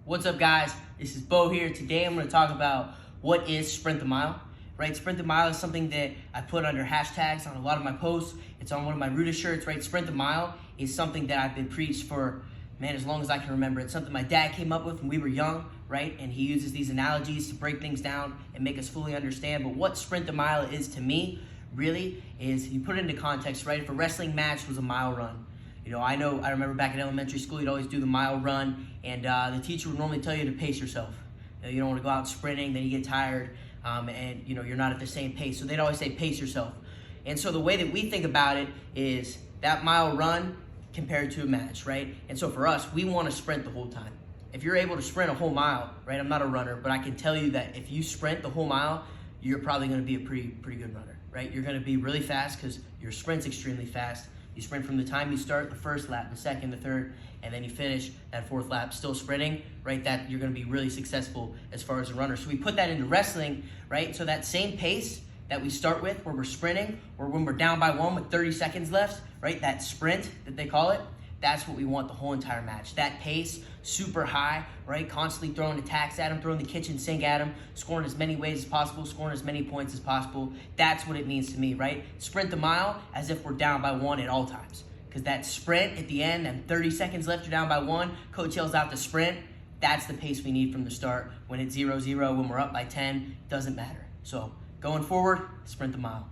What's up, guys? This is Bo here. Today I'm going to talk about what is Sprint the Mile. Right, Sprint the Mile is something that I put under hashtags on a lot of my posts. It's on one of my Rooted shirts. Right, Sprint the Mile is something that I've been preached for, man, as long as I can remember. It's something my dad came up with when we were young, right? And he uses these analogies to break things down and make us fully understand. But what Sprint the Mile is to me, really, is you put it into context, right? If a wrestling match was a mile run, I remember back in elementary school, you'd always do the mile run, and the teacher would normally tell you to pace yourself. You don't want to go out sprinting, then you get tired, and you're not at the same pace. So they'd always say pace yourself. And so the way that we think about it is that mile run compared to a match, right? And so for us, we want to sprint the whole time. If you're able to sprint a whole mile, right? I'm not a runner, but I can tell you that if you sprint the whole mile, you're probably going to be a pretty good runner, right? You're going to be really fast because your sprint's extremely fast. You sprint from the time you start the first lap, the second, the third, and then you finish that fourth lap still sprinting, right? That you're going to be really successful as far as a runner. So we put that into wrestling, right? So that same pace that we start with where we're sprinting, or when we're down by one with 30 seconds left, right? That sprint that they call it, that's what we want the whole entire match. That pace, super high, right? Constantly throwing attacks at him, throwing the kitchen sink at him, scoring as many ways as possible, scoring as many points as possible. That's what it means to me, right? Sprint the mile as if we're down by one at all times. Because that sprint at the end, and 30 seconds left, you're down by one, coach yells out the sprint. That's the pace we need from the start. When it's 0-0, when we're up by 10, doesn't matter. So going forward, sprint the mile.